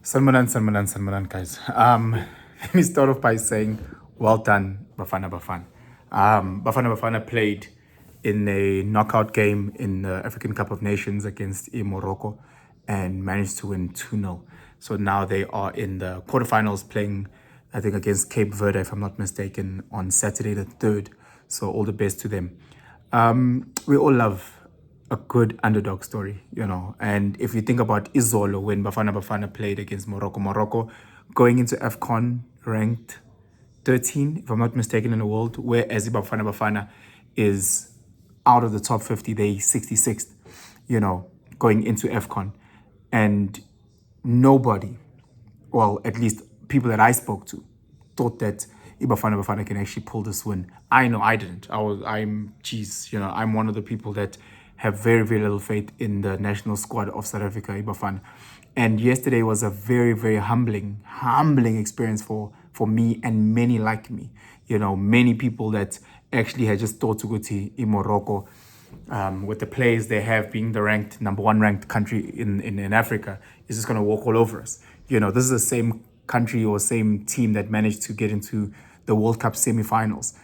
Sanmanan, guys. Let me start off by saying, well done, Bafana Bafana. Bafana Bafana played in a knockout game in the African Cup of Nations against Morocco and managed to win 2-0. So now they are in the quarterfinals playing, I think, against Cape Verde, if I'm not mistaken, on Saturday the 3rd. So all the best to them. We all love a good underdog story, And if you think about Izolo when Bafana played against Morocco going into AFCON ranked 13, if I'm not mistaken, in the world, whereas Bafana is out of the top 50, they 66th, going into AFCON. And nobody, well, at least people that I spoke to, thought that Bafana can actually pull this win. I know I didn't. I'm one of the people that have very, very little faith in the national squad of South Africa, Bafana. And yesterday was a very, very humbling experience for me and many like me. Many people that actually had just thought to go to Morocco with the players they have being the number one ranked country in Africa, is just going to walk all over us. This is the same country or same team that managed to get into the World Cup semifinals.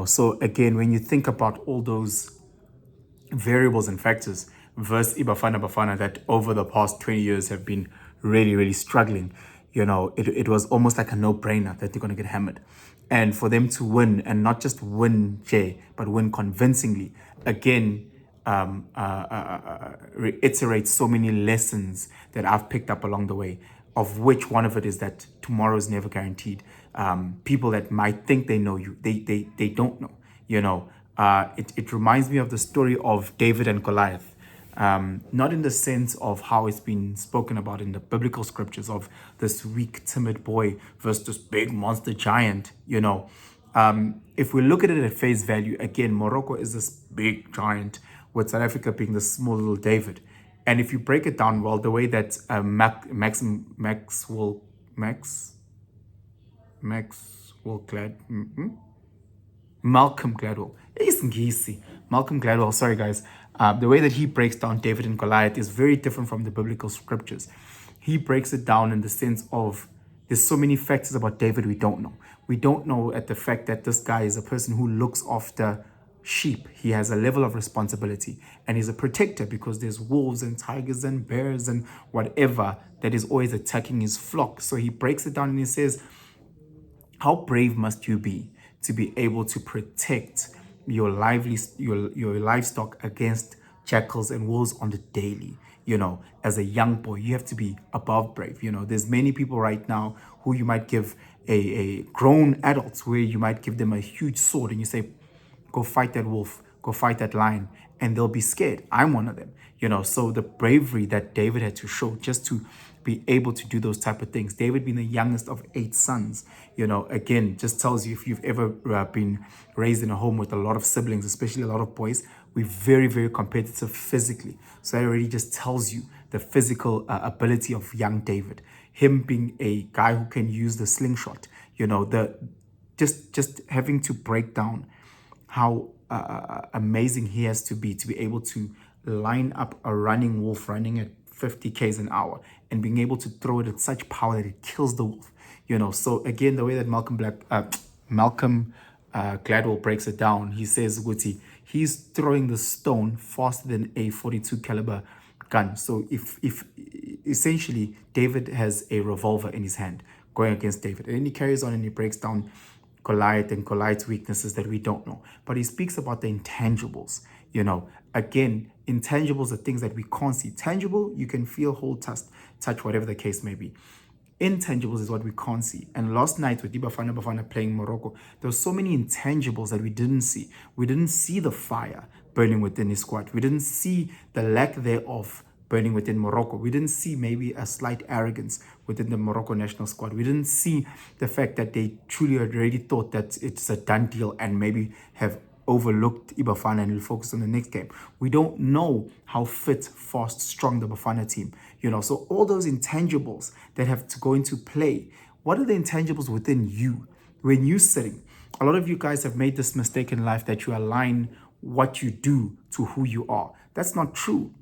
So again, when you think about all those variables and factors versus Bafana that over the past 20 years have been really, really struggling, it was almost like a no-brainer that they're going to get hammered. And for them to win, and not just win, Jay, but win convincingly, again, reiterates so many lessons that I've picked up along the way, of which one of it is that tomorrow is never guaranteed. People that might think they know you, they don't know, it reminds me of the story of David and Goliath. Not in the sense of how it's been spoken about in the biblical scriptures of this weak, timid boy versus this big monster giant, If we look at it at face value, again, Morocco is this big giant, with South Africa being the small little David. And if you break it down, well, the way that Malcolm Gladwell. Malcolm Gladwell, sorry guys. The way that he breaks down David and Goliath is very different from the biblical scriptures. He breaks it down in the sense of there's so many factors about David we don't know. We don't know at the fact that this guy is a person who looks after sheep. He has a level of responsibility and he's a protector because there's wolves and tigers and bears and whatever that is always attacking his flock. So he breaks it down and he says, how brave must you be to be able to protect your livestock against jackals and wolves on the daily? As a young boy, you have to be above brave. There's many people right now who you might give a grown adults where you might give them a huge sword and you say, go fight that wolf, go fight that lion, and they'll be scared. I'm one of them. So the bravery that David had to show just to be able to do those type of things. David being the youngest of 8 sons, again, just tells you if you've ever been raised in a home with a lot of siblings, especially a lot of boys, we're very, very competitive physically. So that already just tells you the physical ability of young David. Him being a guy who can use the slingshot, just having to break down how amazing he has to be able to line up a running wolf running at 50 k's an hour and being able to throw it at such power that it kills the wolf. So again, the way that Malcolm Gladwell breaks it down, he says, Guti, he's throwing the stone faster than a 42 caliber gun. So if essentially David has a revolver in his hand going against David, and then he carries on and he breaks down Goliath and Goliath's weaknesses that we don't know. But he speaks about the intangibles. Again, intangibles are things that we can't see. Tangible, you can feel, hold, touch, whatever the case may be. Intangibles is what we can't see. And last night with Bafana playing Morocco, there were so many intangibles that we didn't see. We didn't see the fire burning within his squad. We didn't see the lack thereof burning within Morocco. We didn't see maybe a slight arrogance within the Morocco national squad. We didn't see the fact that they truly already thought that it's a done deal and maybe have overlooked Bafana and will focus on the next game. We don't know how fit, fast, strong the Bafana team. So all those intangibles that have to go into play. What are the intangibles within you when you're sitting? A lot of you guys have made this mistake in life that you align what you do to who you are. That's not true.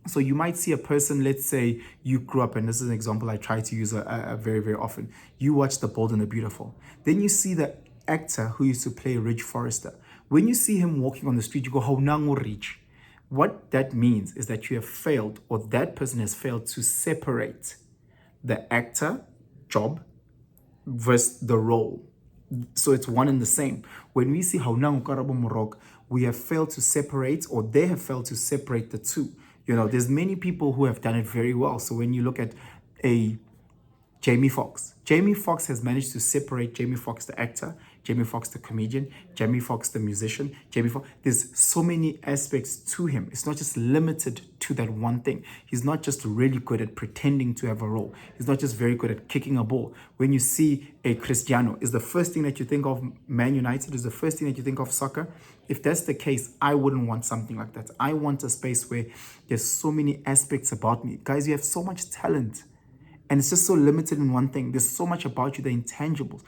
So you might see a person, let's say you grew up, and this is an example I try to use very, very often. You watch The Bold and the Beautiful. Then you see the actor who used to play Ridge Forrester. When you see him walking on the street, you go, how nango Ridge. What that means is that you have failed, or that person has failed to separate the actor job versus the role. So it's one and the same. When we see how Nango Karabo Morok, we have failed to separate, or they have failed to separate the two. There's many people who have done it very well. So when you look at a Jamie Foxx. Jamie Foxx has managed to separate Jamie Foxx, the actor, Jamie Foxx, the comedian, Jamie Foxx, the musician, Jamie Foxx. There's so many aspects to him. It's not just limited to that one thing. He's not just really good at pretending to have a role. He's not just very good at kicking a ball. When you see a Cristiano, is the first thing that you think of Man United? Is the first thing that you think of soccer? If that's the case, I wouldn't want something like that. I want a space where there's so many aspects about me. Guys, you have so much talent. And it's just so limited in one thing. There's so much about you, the intangibles.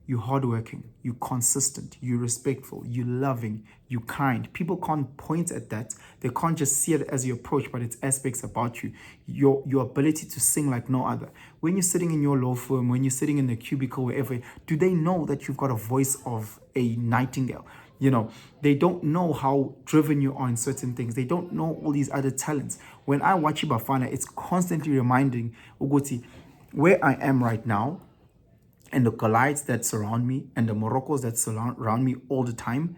You're hardworking, you're consistent, you're respectful, you're loving, you're kind. People can't point at that. They can't just see it as your approach, but it's aspects about you. Your ability to sing like no other. When you're sitting in your law firm, when you're sitting in the cubicle, wherever, do they know that you've got a voice of a nightingale? They don't know how driven you are in certain things. They don't know all these other talents. When I watch Bafana, it's constantly reminding Uguti where I am right now, and the Goliaths that surround me, and the Moroccos that surround me all the time.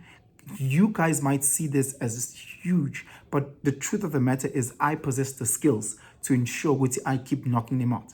You guys might see this as huge, but the truth of the matter is I possess the skills to ensure Uguti I keep knocking them out.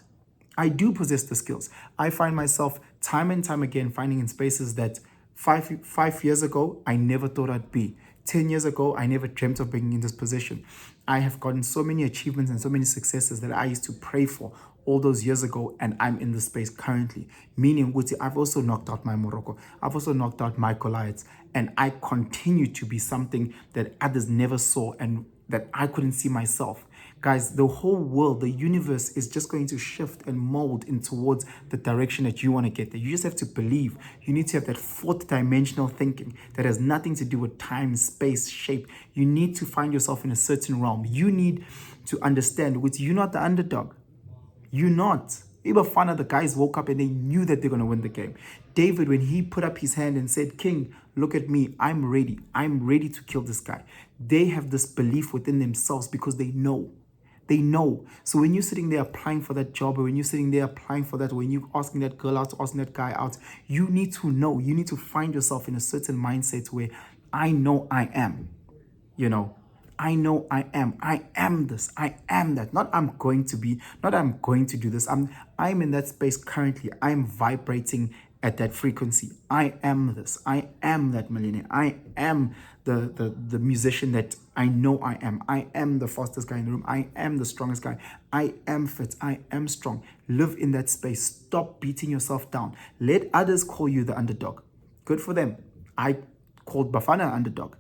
I do possess the skills. I find myself time and time again finding in spaces that five years ago, I never thought I'd be. 10 years ago, I never dreamt of being in this position. I have gotten so many achievements and so many successes that I used to pray for all those years ago, and I'm in this space currently. Meaning, Guti, I've also knocked out my Morocco. I've also knocked out my Goliaths, and I continue to be something that others never saw and that I couldn't see myself. Guys, the whole world, the universe is just going to shift and mold in towards the direction that you want to get there. You just have to believe. You need to have that fourth dimensional thinking that has nothing to do with time, space, shape. You need to find yourself in a certain realm. You need to understand, which you're not the underdog. You're not. Bafana, the guys woke up and they knew that they're going to win the game. David, when he put up his hand and said, King, look at me. I'm ready. I'm ready to kill this guy. They have this belief within themselves because they know. They know. So when you're sitting there applying for that job, or when you're sitting there applying for that, when you're asking that girl out, asking that guy out, you need to know. You need to find yourself in a certain mindset where I know I am. I know I am. I am this. I am that. Not I'm going to be. Not I'm going to do this. I'm in that space currently. I'm vibrating at that frequency. I am this. I am that millionaire. I am the musician that I know I am. I am the fastest guy in the room. I am the strongest guy. I am fit. I am strong. Live in that space. Stop beating yourself down. Let others call you the underdog. Good for them. I called Bafana underdog,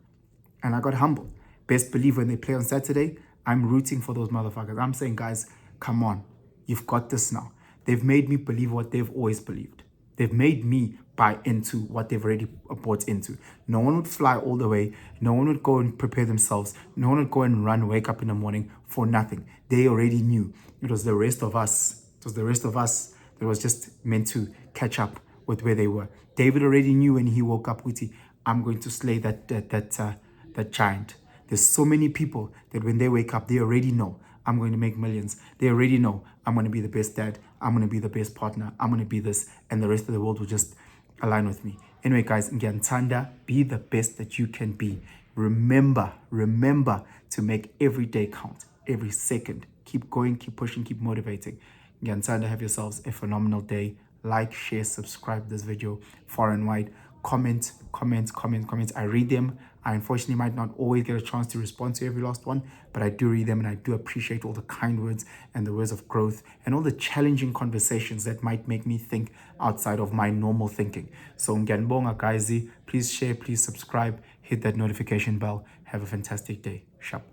and I got humbled. Best believe when they play on Saturday, I'm rooting for those motherfuckers. I'm saying, guys, come on. You've got this now. They've made me believe what they've always believed. They've made me buy into what they've already bought into. No one would fly all the way. No one would go and prepare themselves. No one would go and wake up in the morning for nothing. They already knew. It was the rest of us. It was the rest of us that was just meant to catch up with where they were. David already knew when he woke up, Witty, I'm going to slay that giant. There's so many people that when they wake up, they already know I'm going to make millions. They already know I'm going to be the best dad. I'm going to be the best partner. I'm going to be this. And the rest of the world will just align with me. Anyway, guys, Ngiyantanda, be the best that you can be. Remember to make every day count, every second. Keep going, keep pushing, keep motivating. Ngiyantanda, have yourselves a phenomenal day. Like, share, subscribe this video far and wide. Comment. I read them. I unfortunately might not always get a chance to respond to every last one, but I do read them, and I do appreciate all the kind words and the words of growth and all the challenging conversations that might make me think outside of my normal thinking. So ngiyanibonga guys, please share, please subscribe, hit that notification bell. Have a fantastic day. Sharp.